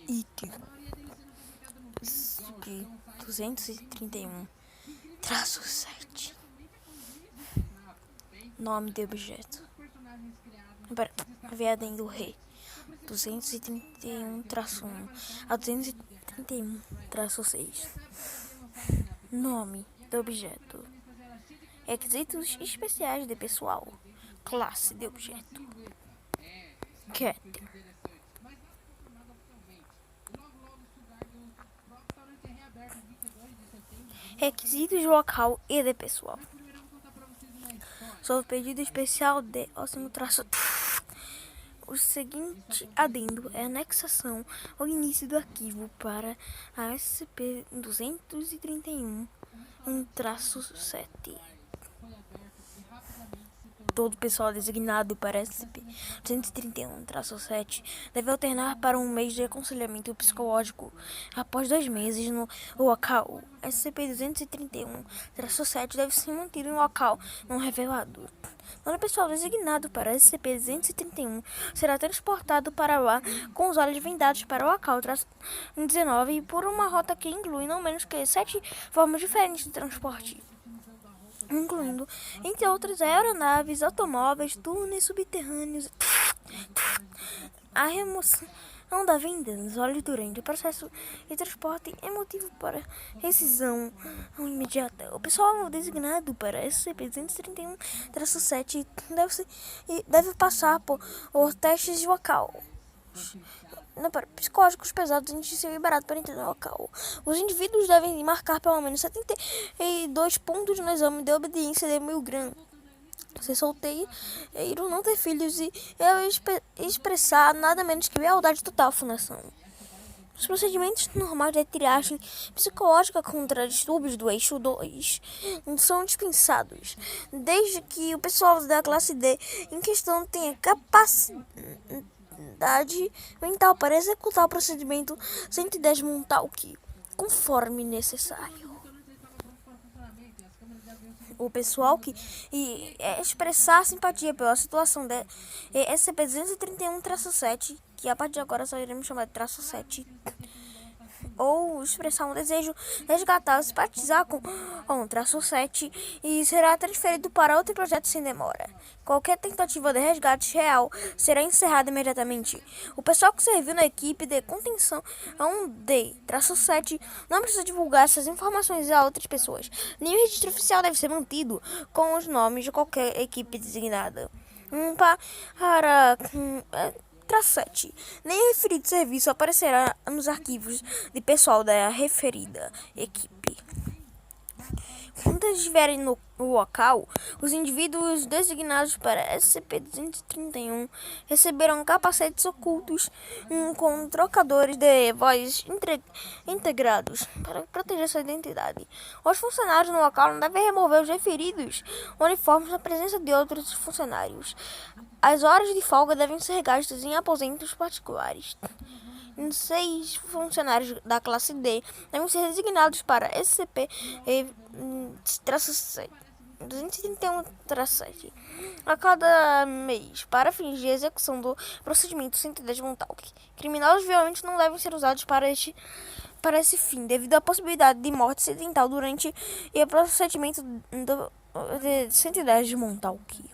item 231-7. Nome de objeto. Viadem do rei. 231-1 a 231-6. Nome do objeto. Requisitos especiais de pessoal. Classe de objeto. Cat. Requisitos local e de pessoal. Sob pedido especial de o seguinte adendo é anexação ao início do arquivo para a SCP-231-7. Todo pessoal designado para SCP-231-7 deve alternar para um mês de aconselhamento psicológico após 2 meses no local. SCP-231-7 deve ser mantido em local não revelado. Todo pessoal designado para SCP-231 será transportado para lá com os olhos vendados para o local 19 por uma rota que inclui não menos que 7 formas diferentes de transporte, incluindo, entre outras, aeronaves, automóveis, túneis subterrâneos. A remoção da venda dos olhos durante o processo de transporte é motivo para rescisão imediata. O pessoal designado para SCP-231-7 deve passar por testes de local psicológicos pesados antes de ser liberado para entrar no local. Os indivíduos devem marcar pelo menos 72 pontos no exame de obediência de Milgram, ser solteiro, não ter filhos e expressar nada menos que lealdade total à fundação. Os procedimentos normais de triagem psicológica contra distúrbios do eixo 2 são dispensados, desde que o pessoal da classe D em questão tenha capacidade mental para executar o procedimento 110 Montauk, conforme necessário. O pessoal que expressar simpatia pela situação de SCP-231-7, que a partir de agora só iremos chamar de -7, ou expressar um desejo resgatar ou simpatizar com -7 e será transferido para outro projeto sem demora. Qualquer tentativa de resgate real será encerrada imediatamente. O pessoal que serviu na equipe de contenção D-7 não precisa divulgar essas informações a outras pessoas. Nenhum registro oficial deve ser mantido com os nomes de qualquer equipe designada. Para 7. Nem referido serviço aparecerá nos arquivos de pessoal da referida equipe. Quando estiverem no local, os indivíduos designados para SCP-231 receberão capacetes ocultos com trocadores de voz integrados para proteger sua identidade. Os funcionários no local não devem remover os referidos uniformes na presença de outros funcionários. As horas de folga devem ser gastas em aposentos particulares. 6 funcionários da classe D devem ser designados para SCP-231-7 a cada mês para fins de execução do procedimento 110 Montauk. Criminosos violentos não devem ser usados para esse fim, devido à possibilidade de morte acidental durante o procedimento de 110 Montauk.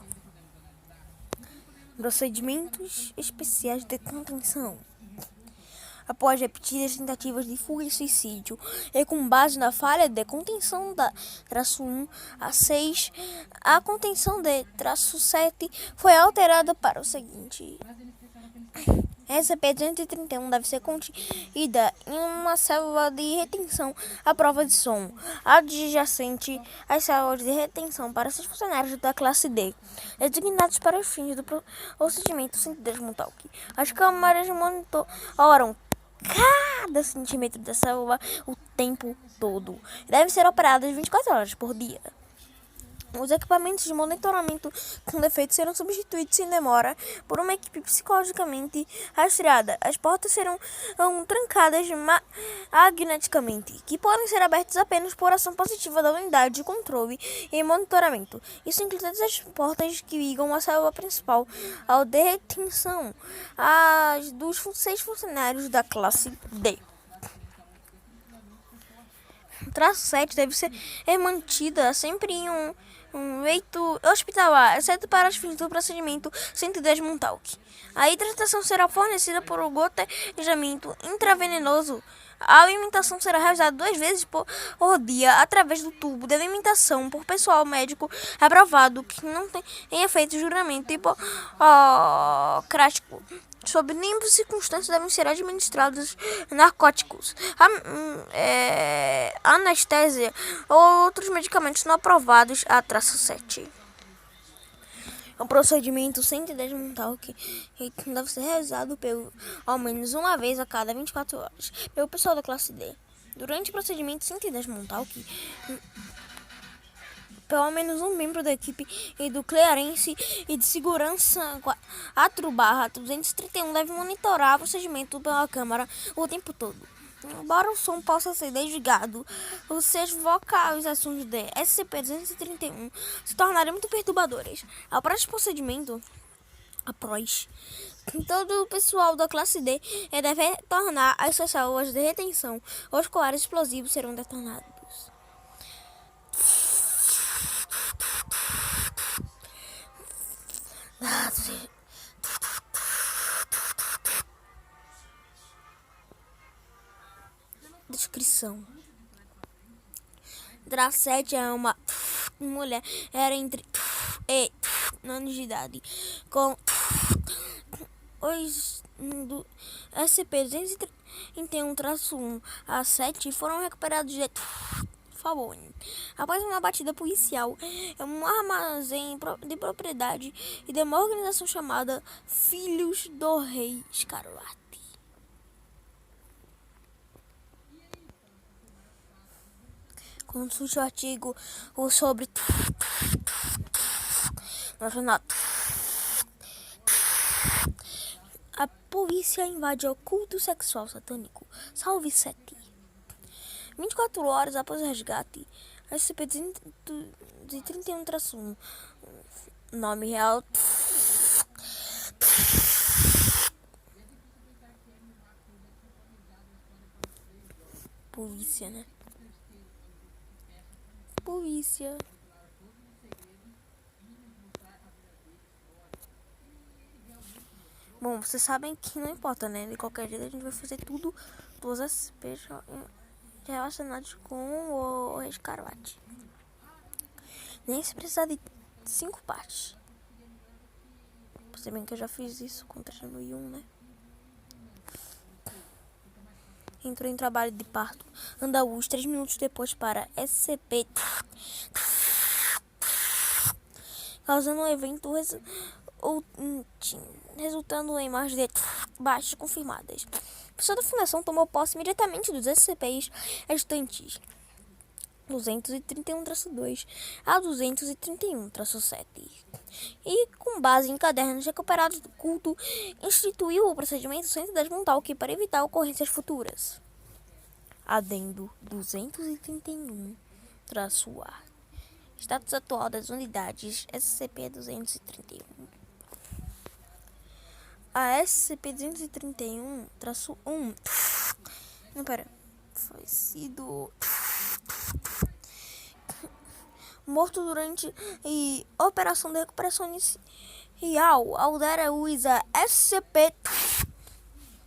Procedimentos especiais de contenção. Após repetidas tentativas de fuga e suicídio, e com base na falha de contenção da -1 a 6, a contenção de -7 foi alterada para o seguinte: SCP-231 deve ser contida em uma célula de retenção à prova de som, adjacente às células de retenção para esses funcionários da classe D, designados para os fins do procedimento 110 Montauk. As câmaras monitoram cada centímetro da célula o tempo todo. Deve ser operadas 24 horas por dia. Os equipamentos de monitoramento com defeitos serão substituídos sem demora por uma equipe psicologicamente rastreada. As portas serão trancadas magneticamente, que podem ser abertas apenas por ação positiva da unidade de controle e monitoramento. Isso inclui todas as portas que ligam a célula principal ao de retenção dos 6 funcionários da classe D. Traço 7 deve ser mantida sempre em um leito hospitalar, exceto para os fins do procedimento 110 Montauk. A hidratação será fornecida por gotejamento intravenoso. A alimentação será realizada 2 vezes por dia através do tubo de alimentação por pessoal médico aprovado que não tenha feito juramento hipocrático. Sob nenhuma circunstância devem ser administrados narcóticos, anestesia ou outros medicamentos não aprovados a traço 7. O procedimento 110 Montauk deve ser realizado ao menos uma vez a cada 24 horas pelo pessoal da classe D. Durante o procedimento 110 Montauk, pelo menos um membro da equipe do clearance e de segurança 4/231 deve monitorar o procedimento pela câmara o tempo todo. Embora o som possa ser desligado, os seus vocalizações de SCP-231 se tornarem muito perturbadoras. Após o procedimento, todo o pessoal da classe D deve retornar às suas células de retenção. Os colares explosivos serão detonados. Descrição: Dracete é uma mulher, era entre anos de idade, com os do SCP-231-1 a 7 foram recuperados de Fallon após uma batida policial em um armazém de propriedade e de uma organização chamada Filhos do Rei Escarlate. Consulte o artigo sobre a polícia invade o culto sexual satânico. Salve 7. 24 horas após o resgate, SCP-231-1, nome real polícia, né? Polícia. Bom, vocês sabem que não importa, né? De qualquer jeito a gente vai fazer tudo dos SCP relacionados com o Rei Escarlate. Nem se precisar de 5 partes. Se bem que eu já fiz isso com 3001, né? Entrou em trabalho de parto. Andaluz, 3 minutos depois para SCP, causando um evento resultando em mais de baixas confirmadas. A pessoa da fundação tomou posse imediatamente dos SCPs restantes 231-2 a 231-7 e, com base em cadernos recuperados do culto, instituiu o procedimento 110 Montauk para evitar ocorrências futuras. Adendo 231-A. Status atual das unidades SCP-231. A SCP-231-1 foi sido morto durante a operação de recuperação inicial Aldera usa SCP.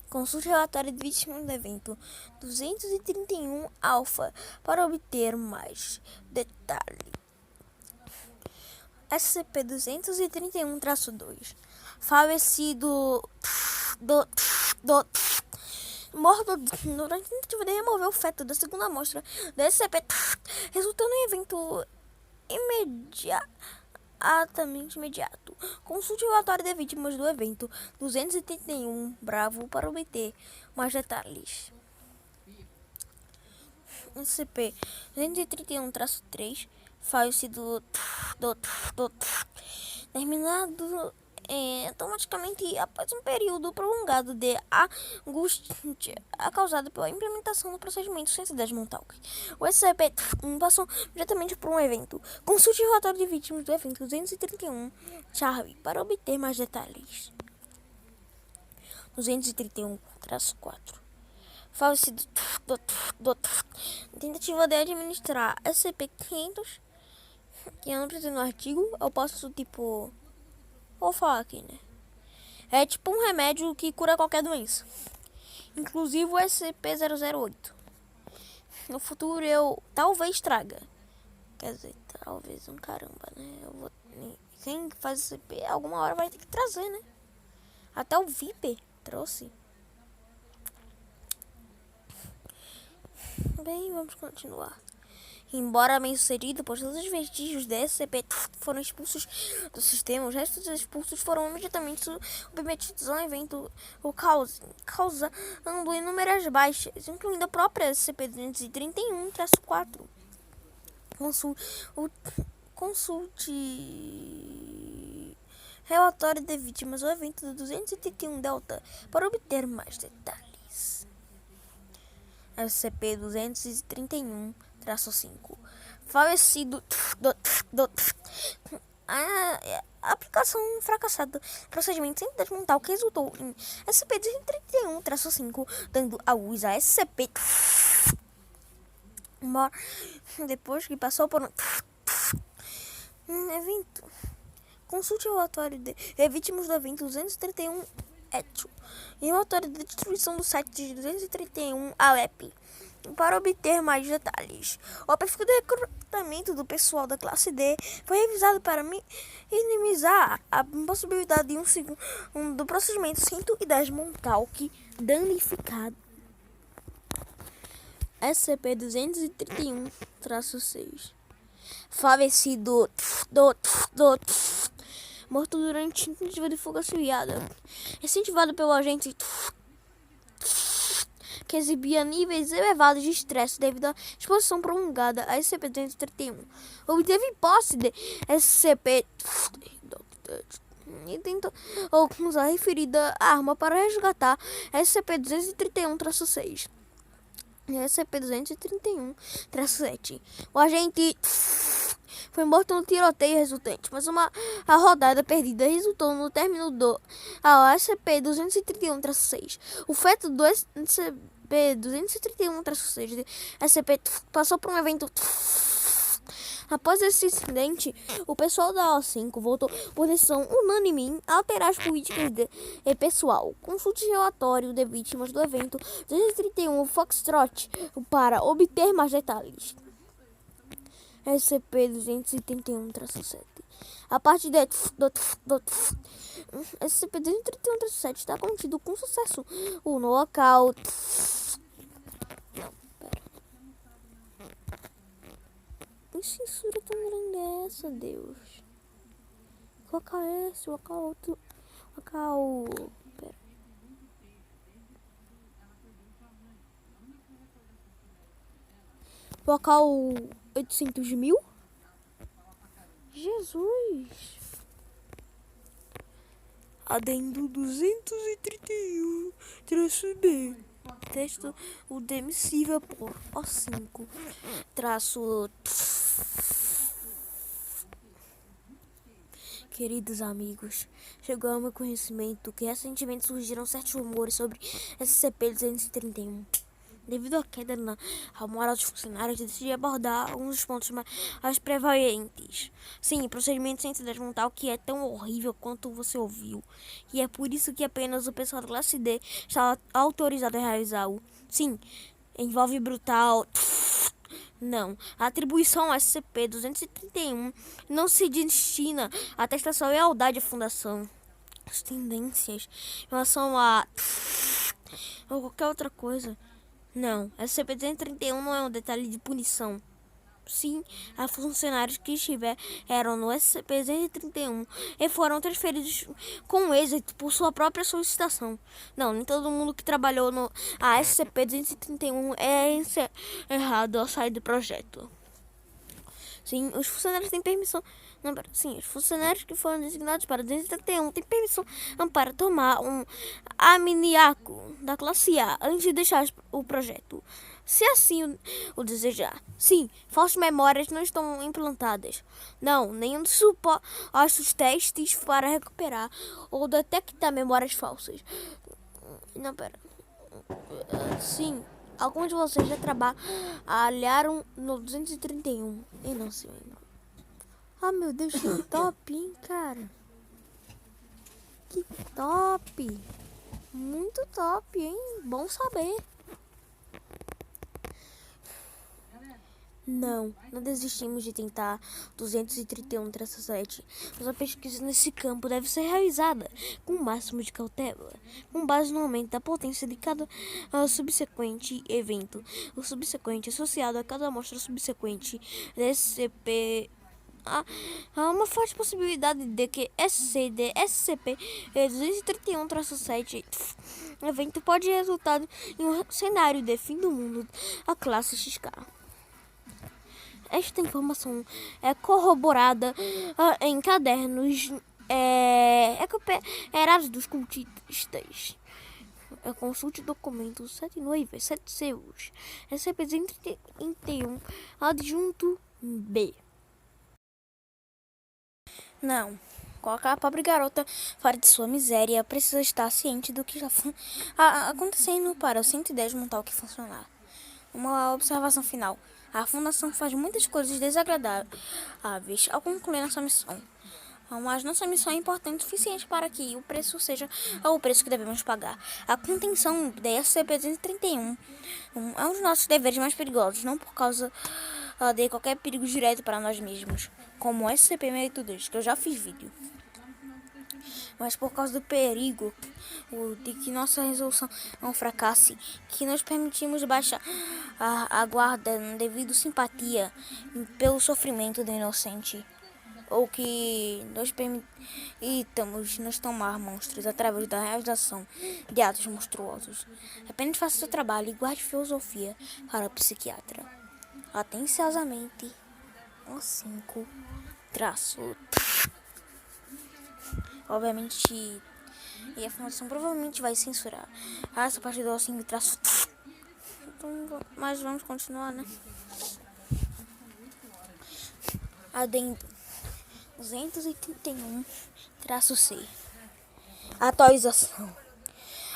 Consulte o relatório de vítimas do evento 231 Alpha para obter mais detalhes. SCP-231-2 falecido morto durante a tentativa de remover o feto da segunda amostra da SCP, resultando em evento imediato. Consulte o relatório de vítimas do evento 231 Bravo para obter mais detalhes. SCP-231-3 falecido terminado automaticamente após um período prolongado de angústia causada pela implementação do procedimento sem se desmontar. O SCP passou diretamente por um evento. Consulte o relatório de vítimas do evento 231 Charlie para obter mais detalhes. 231-4 falecido tentativa de administrar SCP-500 que eu não preciso no artigo, eu posso vou falar aqui, né? É tipo um remédio que cura qualquer doença, inclusive o SCP-008. No futuro eu talvez traga, quer dizer, talvez um caramba, né? Quem faz SCP alguma hora vai ter que trazer, né? Até o Viper trouxe. Bem, vamos continuar. Embora bem-sucedido, pois todos os vestígios da SCP foram expulsos do sistema, os restos expulsos foram imediatamente submetidos a um evento causando inúmeras baixas, incluindo a própria SCP-231-4. Consulte relatório de vítimas do evento do 231 Delta para obter mais detalhes. SCP-231-5 falecido a aplicação fracassada procedimento sem desmontar, o que resultou em SCP-231-5 dando a luz a SCP depois que passou por um evento. Consulte o relatório de vítimas do evento 231 Etio e o relatório de destruição do site de 231 Alep para obter mais detalhes. O perfil de recrutamento do pessoal da classe D foi revisado para minimizar a possibilidade de do procedimento 110 Montauk danificado. SCP-231-6 falecido morto durante tentativa de fuga auxiliada, incentivado pelo agente que exibia níveis elevados de estresse devido à exposição prolongada a SCP-231. Obteve posse de SCP e tentou usar a referida arma para resgatar SCP-231-6 e SCP-231-7. O agente foi morto no tiroteio resultante, mas a rodada perdida resultou no término do SCP-231-6. O feto do SCP-231-6 de SCP passou por um evento. Após esse incidente, o pessoal da O5 votou por decisão unânime em alterar as políticas de pessoal. Consulte o relatório de vítimas do evento 231 Foxtrot para obter mais detalhes. SCP-231-7. A parte do SCP-231-7 está contido com sucesso no local. Não, pera. Que censura tão grande é essa, Deus? Colocar esse, colocar outro. Colocar o. Pera. Colocar o 800.000? Jesus! Adendo 231-B. Texto o demissível por O5. Traço. Queridos amigos, chegou ao meu conhecimento que recentemente surgiram certos rumores sobre SCP-231. Devido à queda na moral dos funcionários, decidi abordar alguns dos pontos mais prevalentes. Sim, procedimento sem se desmontar, o que é tão horrível quanto você ouviu. E é por isso que apenas o pessoal da classe D está autorizado a realizá-lo. Sim, envolve brutal. Não, a atribuição ao SCP-231 não se destina a testar sua lealdade à fundação. As tendências em relação a ou qualquer outra coisa. Não, SCP-231 não é um detalhe de punição. Sim, há funcionários que estiveram no SCP-231 e foram transferidos com êxito por sua própria solicitação. Não, nem todo mundo que trabalhou no SCP-231 é encerrado ao sair do projeto. Sim, os funcionários têm permissão. Não, sim, os funcionários que foram designados para 231 têm permissão para tomar um amoniaco da classe A antes de deixar o projeto. Se assim o desejar. Sim, falsas memórias não estão implantadas. Não, nenhum dos supostos testes para recuperar ou detectar memórias falsas. Não, sim, alguns de vocês já trabalharam no 231 e não se lembram. Ah, meu Deus, que top, hein, cara? Que top! Muito top, hein? Bom saber. Não desistimos de tentar 231-7. Mas a pesquisa nesse campo deve ser realizada com o máximo de cautela, com base no aumento da potência de cada subsequente evento. O subsequente associado a cada amostra subsequente SCP. Há uma forte possibilidade de que SCP-231-7 evento pode resultar em um cenário de fim do mundo a classe XK. Esta informação é corroborada em cadernos recuperados dos cultistas. Consulte documentos 79 7 seus. SCP-231 adjunto B. Não. Colocar a pobre garota fora de sua miséria precisa estar ciente do que já acontecendo para o 110 Montauk funcionar. Uma observação final. A Fundação faz muitas coisas desagradáveis ao concluir nossa missão. Mas nossa missão é importante o suficiente para que o preço seja o preço que devemos pagar. A contenção da SCP-231 é um dos nossos deveres mais perigosos, não por causa de qualquer perigo direto para nós mesmos, como o SCP-682, que eu já fiz vídeo, mas por causa do perigo de que nossa resolução não fracasse, que nós permitimos baixar a guarda devido simpatia pelo sofrimento do inocente, ou que nós permitamos nos tomar monstros através da realização de atos monstruosos. Apenas faça seu trabalho e guarde filosofia para o psiquiatra. Atenciosamente, o 5 traço. Obviamente, e a Fundação provavelmente vai censurar essa parte do 5 traço. Então, mas vamos continuar, né? Adendo 231-C. Atualização.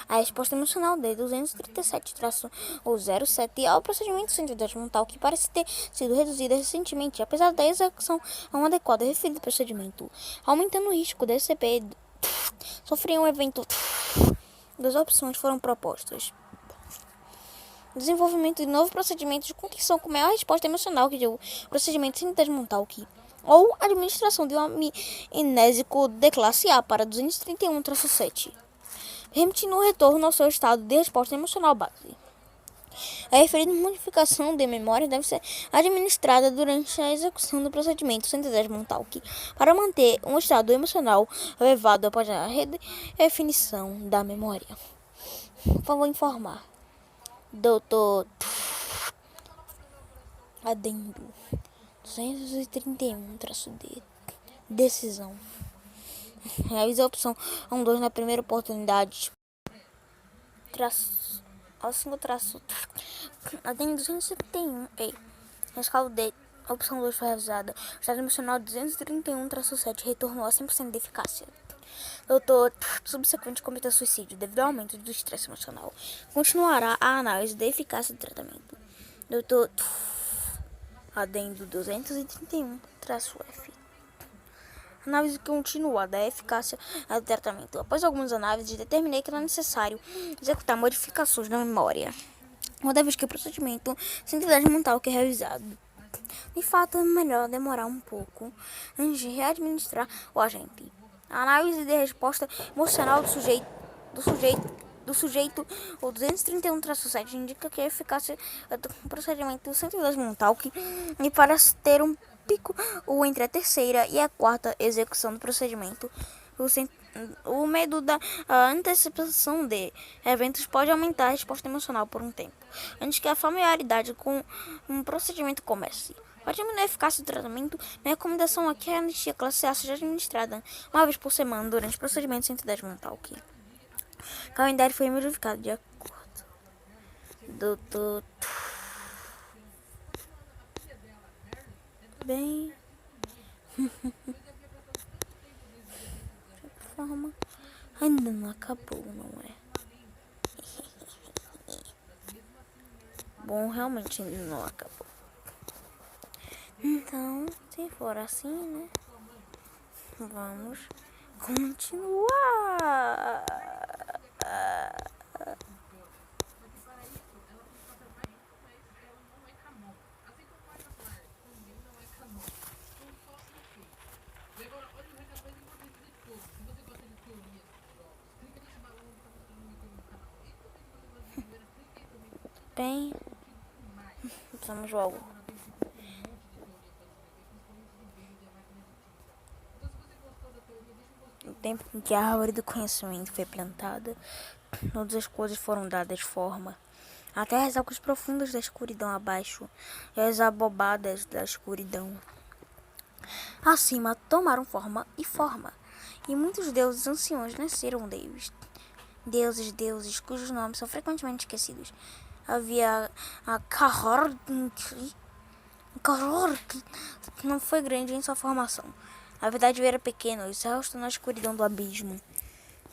A resposta emocional de 237-07 ao procedimento 110 Montauk que parece ter sido reduzida recentemente, apesar da execução a um adequado referido procedimento, aumentando o risco de SCP sofrer um evento. Duas opções foram propostas: desenvolvimento de novo procedimento de contenção com maior resposta emocional que o procedimento 110 Montauk, ou administração de um amnésico de classe A para 231-7. Permitindo o retorno ao seu estado de resposta emocional base. A referida modificação de memória deve ser administrada durante a execução do procedimento 110 Montauk para manter um estado emocional elevado após a redefinição da memória. Vou informar. Doutor Adendo 231-D. Decisão. Realize a opção 1-2 na primeira oportunidade. Adendo 271. Na escala D, a opção 2 foi realizada. O estado emocional 231-7 retornou a 100% de eficácia. Doutor subsequente cometeu suicídio devido ao aumento do estresse emocional. Continuará a análise da eficácia do tratamento. Doutor Adendo 231-F. Análise continua da eficácia do tratamento. Após algumas análises, determinei que era necessário executar modificações na memória, uma vez que o procedimento 110 Montauk é realizado. De fato, é melhor demorar um pouco antes de readministrar o agente. A análise de resposta emocional do sujeito, o 231-7, indica que a eficácia do procedimento 110 Montauk e para ter um pico ou entre a terceira e a quarta execução do procedimento. O medo da antecipação de eventos pode aumentar a resposta emocional por um tempo, antes que a familiaridade com um procedimento comece. Para diminuir a eficácia do tratamento, minha recomendação aqui é a anistia classe A seja administrada uma vez por semana durante procedimentos sem entidade mental. O calendário foi modificado de acordo. Bem. De forma. Ainda não acabou, não é? Bom, realmente ainda não acabou. Então, se for assim, né? Vamos continuar. Bem, vamos logo. No tempo em que a árvore do conhecimento foi plantada, todas as coisas foram dadas forma. Até as águas profundas da escuridão abaixo e as abobadas da escuridão acima tomaram forma, e muitos deuses anciões nasceram deles. Deuses cujos nomes são frequentemente esquecidos. Havia a Kahor, que não foi grande em sua formação. Na verdade, era pequeno e se arrastou na escuridão do abismo.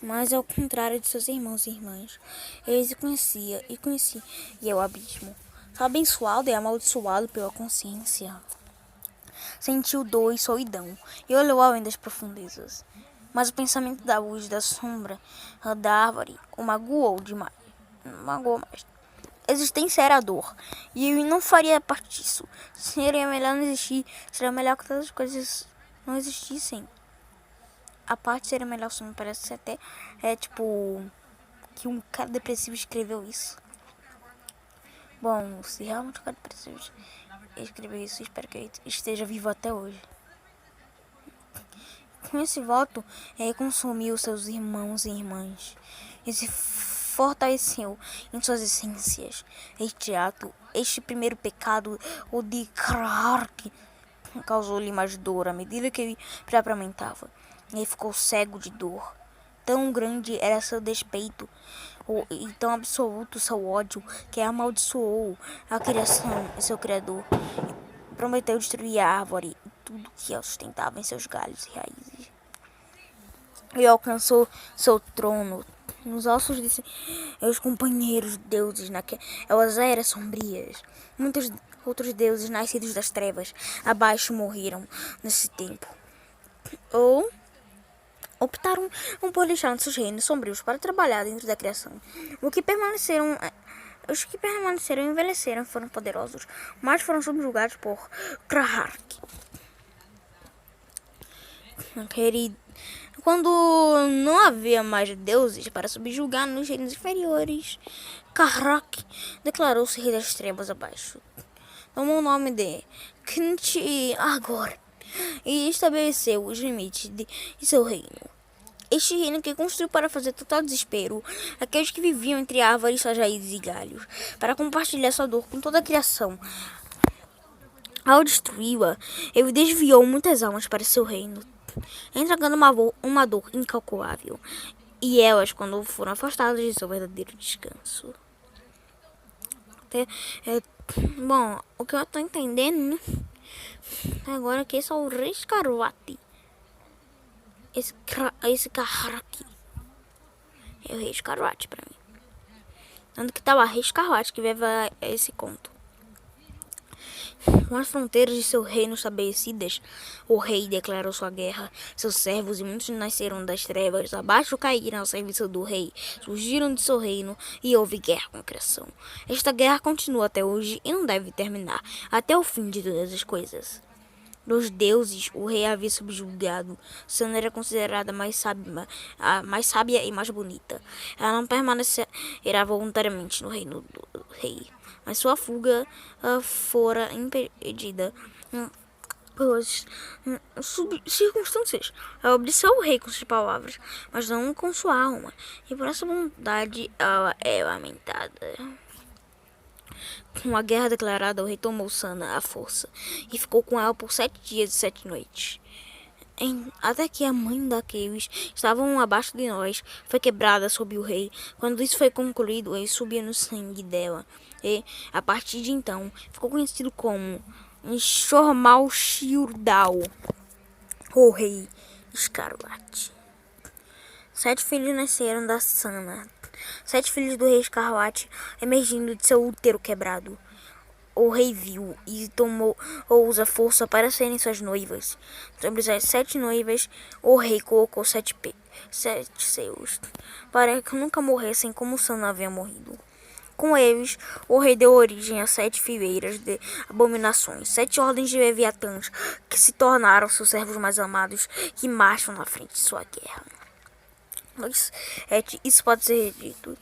Mas, ao contrário de seus irmãos e irmãs, ele se conhecia e é o abismo. Abençoado e amaldiçoado pela consciência. Sentiu dor e solidão e olhou além das profundezas. Mas o pensamento da luz da sombra da árvore o magoou demais. Magoou mais. Existência era dor, e ele não faria parte disso. Seria melhor não existir, seria melhor que todas as coisas não existissem. A parte seria melhor, só me parece até tipo que um cara depressivo escreveu isso. Bom, se realmente um cara depressivo escreveu isso, espero que ele esteja vivo até hoje. Com esse voto, ele consumiu seus irmãos e irmãs e se fortaleceu em suas essências. Este primeiro pecado, o de Karark, causou-lhe mais dor à medida que ele preparamente. Ele ficou cego de dor. Tão grande era seu despeito e tão absoluto seu ódio que amaldiçoou a criação e seu criador. Prometeu destruir a árvore e tudo que a sustentava em seus galhos e raízes. E alcançou seu trono nos ossos de seus companheiros deuses naquelas eras sombrias. Muitos outros deuses nascidos das trevas abaixo morreram nesse tempo. Ou optaram por deixar nossos reinos sombrios para trabalhar dentro da criação. Os que permaneceram envelheceram e foram poderosos, mas foram subjugados por Krahark. Quando não havia mais deuses para subjugar nos reinos inferiores, Krahark declarou-se rei das trevas abaixo. Tomou o nome de Knt-Agor e estabeleceu os limites de seu reino. Este reino que construiu para fazer total desespero aqueles que viviam entre árvores, suas raízes e galhos, para compartilhar sua dor com toda a criação. Ao destruí-la, ele desviou muitas almas para seu reino, entregando uma dor incalculável, e elas, quando foram afastadas de seu verdadeiro descanso. Bom, o que eu estou entendendo, né? Agora que esse é o Rei Scarlatti. Esse cara aqui é o Rei Scarlatti pra mim. Tanto que tá lá, Rei Scarlatti, que leva esse conto. Com as fronteiras de seu reino estabelecidas, o rei declarou sua guerra. Seus servos e muitos nasceram das trevas, abaixo caíram ao serviço do rei, surgiram de seu reino e houve guerra com a criação. Esta guerra continua até hoje e não deve terminar, até o fim de todas as coisas. Dos deuses, o rei havia subjugado. Sana era considerada mais sábia e mais bonita. Ela não permanecerá voluntariamente no reino do rei, mas sua fuga fora impedida pelas circunstâncias. Ela obedeceu ao rei com suas palavras, mas não com sua alma, e por essa bondade ela é lamentada. Com a guerra declarada, o rei tomou Sana à força e ficou com ela por 7 dias e 7 noites. Até que a mãe daqueles estavam abaixo de nós foi quebrada sob o rei. Quando isso foi concluído, ele subia no sangue dela. E, a partir de então, ficou conhecido como Shormal-Shirdal, o rei escarlate. 7 filhos nasceram da Sana. 7 filhos do rei escarlate emergindo de seu útero quebrado. O rei viu e tomou a força para serem suas noivas. Sobre as 7 noivas, o rei colocou 7 seus, para que nunca morressem como Sana havia morrido. Com eles, o rei deu origem a 7 fileiras de abominações, 7 ordens de leviatãs, que se tornaram seus servos mais amados, que marcham na frente de sua guerra. Isso pode ser dito.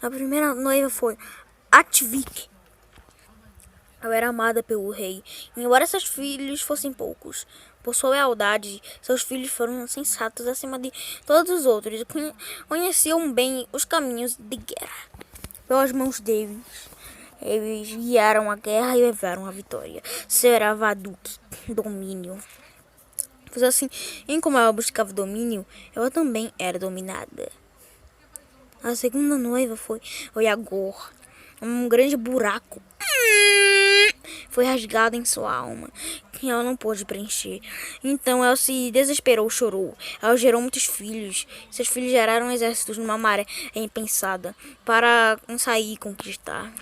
A primeira noiva foi Atvik. Ela era amada pelo rei, embora seus filhos fossem poucos. Por sua lealdade, seus filhos foram sensatos acima de todos os outros e conheciam bem os caminhos de guerra. Pelas mãos deles, eles guiaram a guerra e levaram a vitória. Seravaduk, domínio. Pois assim, em como ela buscava domínio, ela também era dominada. A segunda noiva foi Oyagor. Um grande buraco foi rasgado em sua alma, que ela não pôde preencher. Então ela se desesperou, chorou. Ela gerou muitos filhos. Seus filhos geraram exércitos numa maré impensada para sair e conquistar.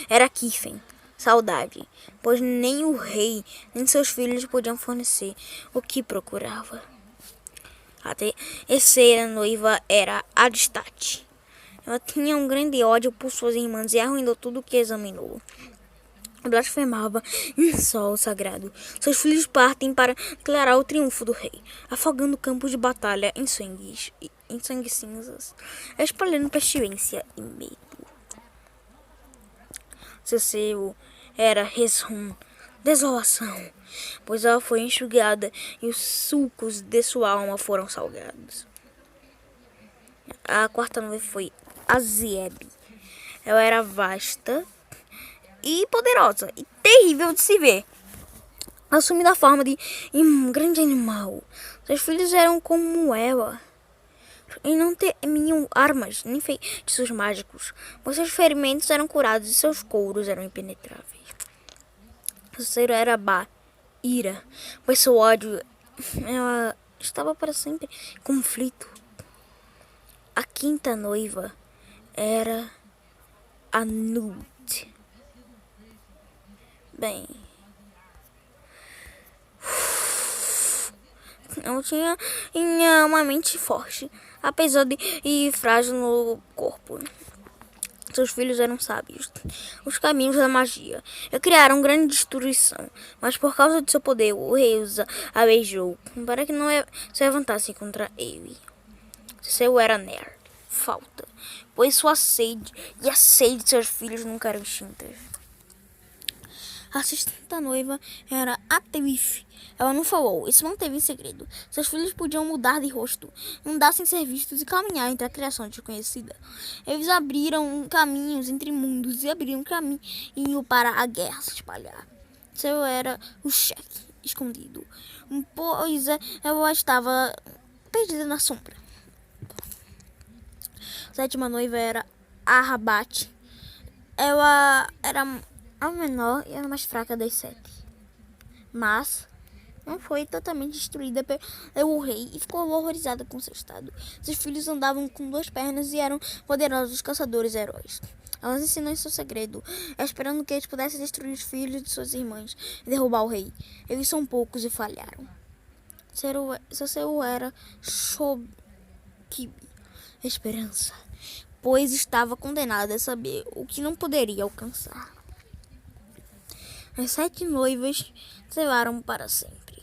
Era Kifen, saudade, pois nem o rei nem seus filhos podiam fornecer o que procurava. A terceira noiva era Adistat. Ela tinha um grande ódio por suas irmãs e arruinou tudo o que examinou. Blasfemava em sol sagrado. Seus filhos partem para declarar o triunfo do rei, afogando campos de batalha em sangue cinzas, espalhando pestilência e medo. Seu selo era Resrum, desolação, pois ela foi enxugada e os sulcos de sua alma foram salgados. A quarta noiva foi Azieb. Ela era vasta e poderosa e terrível de se ver, assumindo a forma de um grande animal. Seus filhos eram como ela e não temiam armas nem feitiços mágicos, mas seus ferimentos eram curados e seus couros eram impenetráveis. O terceiro era Ba, ira, pois seu ódio ela estava para sempre em conflito. A quinta noiva era Anut. Bem, ela tinha uma mente forte, apesar de frágil no corpo. Seus filhos eram sábios. Os caminhos da magia e criaram grande destruição, mas por causa de seu poder, o rei os aleijou para que não se levantassem contra ele. Seu era Ner, falta, pois sua sede e a sede de seus filhos nunca eram extintas. A sexta noiva era Atelif. Ela não falou, isso manteve em segredo. Seus filhos podiam mudar de rosto, andar sem ser vistos e caminhar entre a criação desconhecida. Eles abriram caminhos entre mundos e abriram caminho para a guerra se espalhar. Seu era o cheque escondido, pois ela estava perdida na sombra. A sétima noiva era Arrabat. Ela era a menor e a mais fraca das 7. Mas não foi totalmente destruída pelo rei e ficou horrorizada com seu estado. Seus filhos andavam com 2 pernas e eram poderosos caçadores heróis. Ela ensinou em seu segredo, esperando que eles pudessem destruir os filhos de suas irmãs e derrubar o rei. Eles são poucos e falharam. Seu selo era Shobkib, esperança, pois estava condenada a saber o que não poderia alcançar. As 7 noivas selaram para sempre.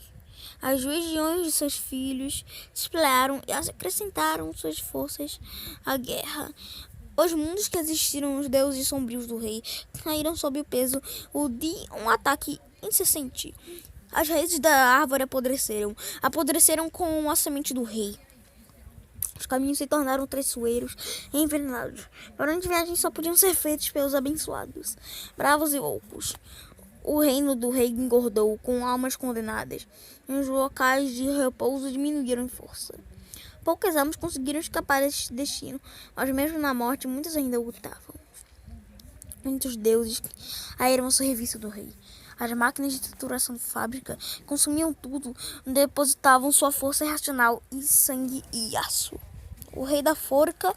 As legiões de seus filhos se espalharam e acrescentaram suas forças à guerra. Os mundos que existiram nos deuses sombrios do rei caíram sob o peso de um ataque incessante. As raízes da árvore apodreceram com a semente do rei. Os caminhos se tornaram traiçoeiros e envenenados. Para onde viagens só podiam ser feitos pelos abençoados, bravos e loucos. O reino do rei engordou com almas condenadas, e os locais de repouso diminuíram em força. Poucas almas conseguiram escapar deste destino, mas mesmo na morte muitos ainda lutavam. Muitos deuses caíram ao serviço do rei. As máquinas de trituração de fábrica consumiam tudo, depositavam sua força irracional em sangue e aço. O rei da forca,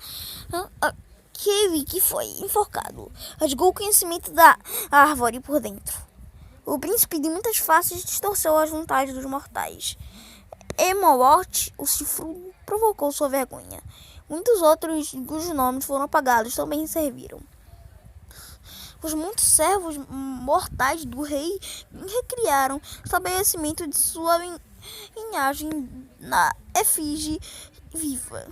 aquele que foi enforcado, rasgou o conhecimento da árvore por dentro. O príncipe de muitas faces distorceu as vontades dos mortais. Emolort, o chifrudo, provocou sua vergonha. Muitos outros cujos nomes foram apagados também serviram. Os muitos servos mortais do rei recriaram o estabelecimento de sua linhagem na efígie viva.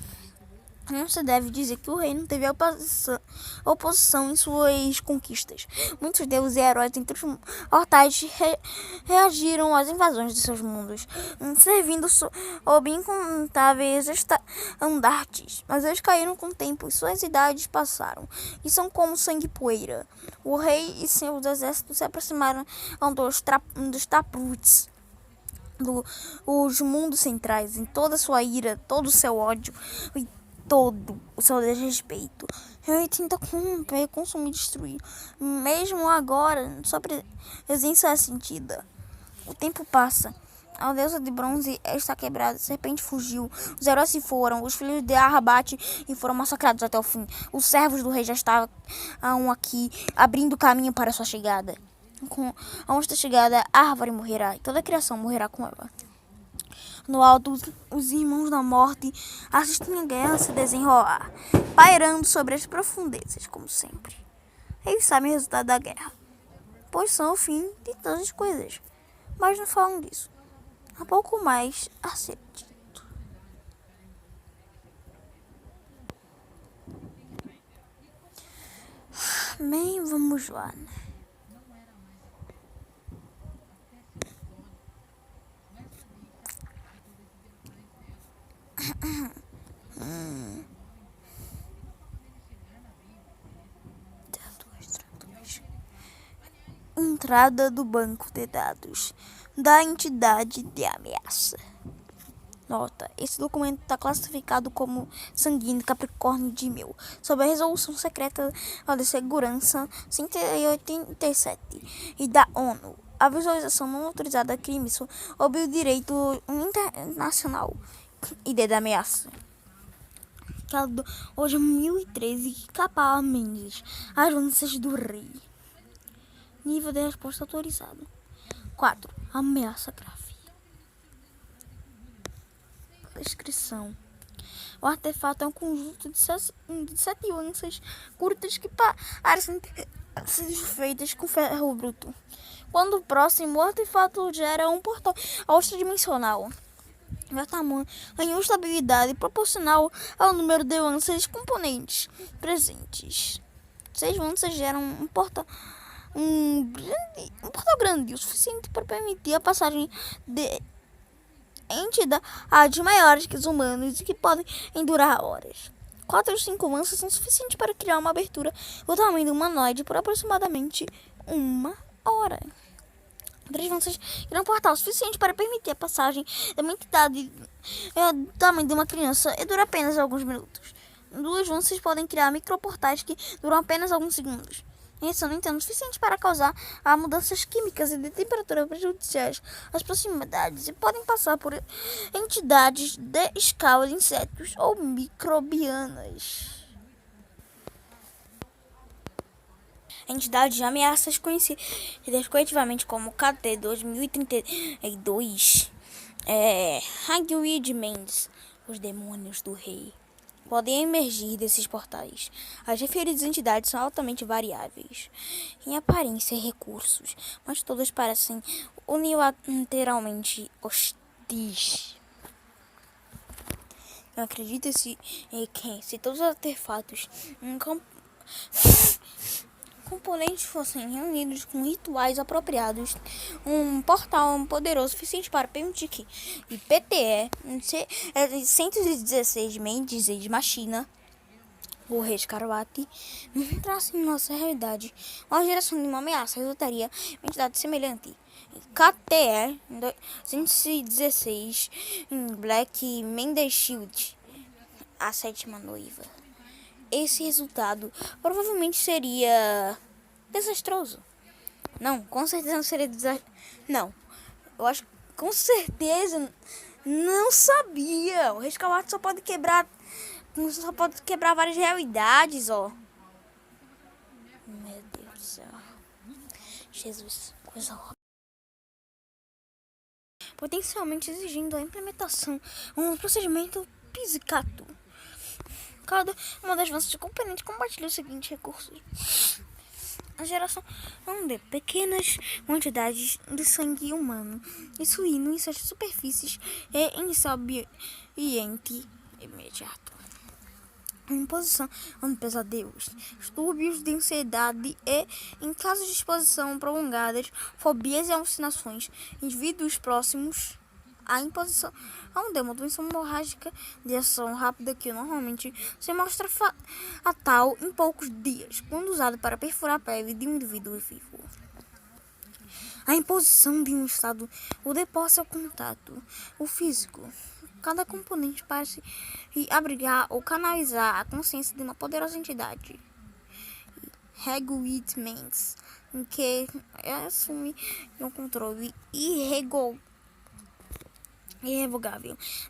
Não se deve dizer que o rei não teve oposição em suas conquistas. Muitos deuses e heróis entre os mortais reagiram às invasões de seus mundos, servindo sob incontáveis estandartes. Mas eles caíram com o tempo e suas idades passaram, e são como sangue e poeira. O rei e seus exércitos se aproximaram dos taputs, os mundos centrais, em toda a sua ira, todo o seu ódio e todo o seu desrespeito. Ele tenta corromper, consumir e destruir. Mesmo agora, sua presença é sentida. O tempo passa. A deusa de bronze está quebrada. A serpente fugiu. Os heróis se foram. Os filhos de Arrabate e foram massacrados até o fim. Os servos do rei já estavam aqui, abrindo caminho para sua chegada. Com a esta chegada, a árvore morrerá e toda a criação morrerá com ela. No alto, os irmãos da morte assistem a guerra se desenrolar, pairando sobre as profundezas, como sempre. Eles sabem o resultado da guerra, pois são o fim de todas as coisas. Mas não falam disso. Há pouco mais a ser dito. Bem, vamos lá, né? Entrada do banco de dados da entidade de ameaça. Nota: esse documento está classificado como sanguíneo Capricórnio de 1000, sob a resolução secreta de segurança 187 e da ONU. A visualização não autorizada a crimes sob o direito internacional. Ideia da ameaça. Hoje é 1013, Capala Mendes, as lanças do rei. Nível de resposta autorizado. 4. Ameaça grave. Descrição. O artefato é um conjunto de 7 lanças curtas que parecem ter sido feitas com ferro bruto. Quando próximo, o artefato gera um portal extradimensional. Meu tamanho em estabilidade proporcional ao número de lanças componentes presentes. 6 lanças geram um portal grande o suficiente para permitir a passagem de entidades maiores que os humanos e que podem durar horas. 4 ou 5 lanças são suficientes para criar uma abertura do tamanho do humanoide por aproximadamente 1 hora. 3 lanças criam um portal suficiente para permitir a passagem de uma entidade do tamanho de uma criança e dura apenas alguns minutos. 2 lanças podem criar microportais que duram apenas alguns segundos. Esses são, no entanto, suficientes para causar mudanças químicas e de temperatura prejudiciais às proximidades e podem passar por entidades de escala de insetos ou microbianas. Entidades de ameaças conhecidas coletivamente como KT 2032 Hagrid Mendes, os demônios do rei, podem emergir desses portais. As referidas entidades são altamente variáveis em aparência e recursos, mas todas parecem unilateralmente hostis. Acredita-se que se todos os artefatos componentes fossem reunidos com rituais apropriados, um portal poderoso suficiente para permitir que IPTE 116 Mendes Machina, o rei Scarabati, entrasse em nossa realidade. Uma geração de uma ameaça resultaria em uma entidade semelhante. KTE 116 Black Mendes Shield, a sétima noiva. Esse resultado provavelmente seria desastroso. Não, com certeza não seria desastroso. Não, eu acho que com certeza não sabia. O rei Scarabati só pode quebrar várias realidades, ó. Meu Deus do céu. Jesus, coisa horrível. Potencialmente exigindo a implementação de um procedimento pizzicato. Cada uma das nossas componentes compartilha os seguintes recursos: a geração de pequenas quantidades de sangue humano e suíno em suas superfícies e em seu ambiente imediato. A imposição de pesadelos, distúrbios de ansiedade e, em casos de exposição prolongadas, fobias e alucinações, indivíduos próximos à imposição de uma doença hemorrágica de ação rápida que normalmente se mostra fatal em poucos dias, quando usada para perfurar a pele de um indivíduo vivo. A imposição de um estado ou de posse ao contato, o físico. Cada componente parece abrigar ou canalizar a consciência de uma poderosa entidade. Regulaments, em que assume um controle irrevogável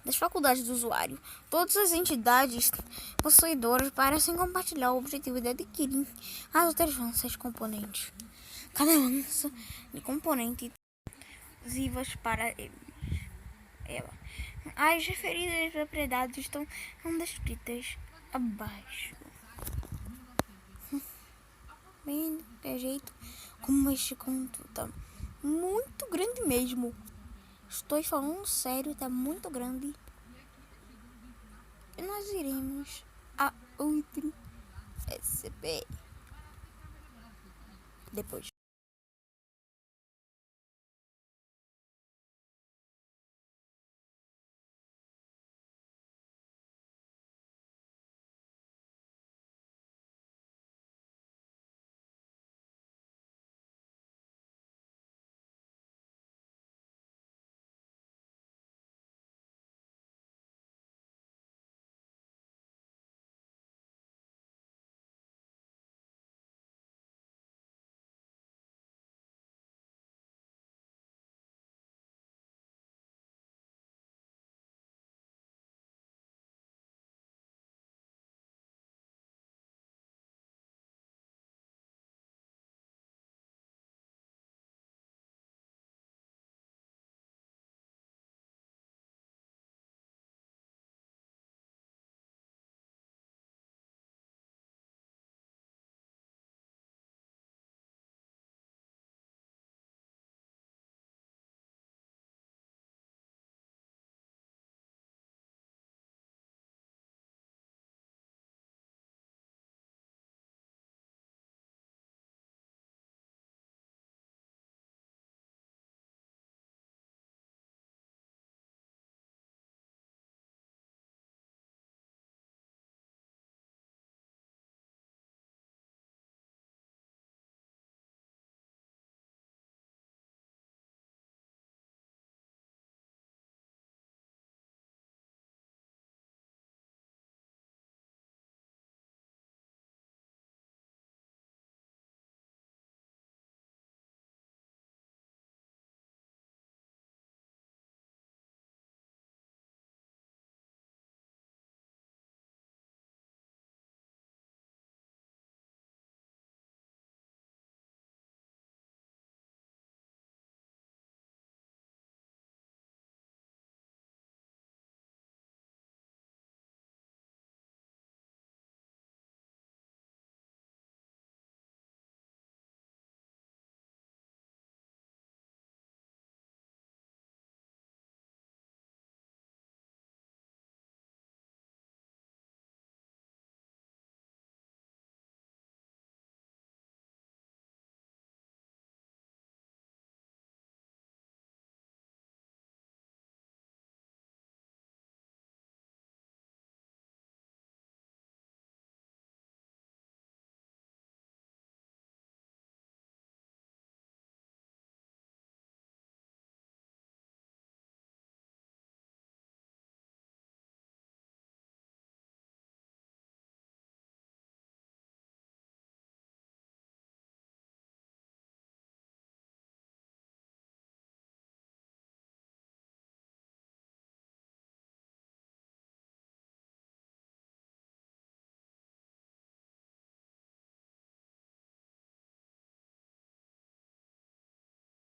das faculdades do usuário. Todas as entidades possuidoras parecem compartilhar o objetivo de adquirir as outras lanças componentes. Cada lança de componente vivas para ela. As referidas propriedades estão descritas abaixo. Bem, de jeito como este conto tá muito grande mesmo. Estou falando sério, tá muito grande. E nós iremos a outro SB depois.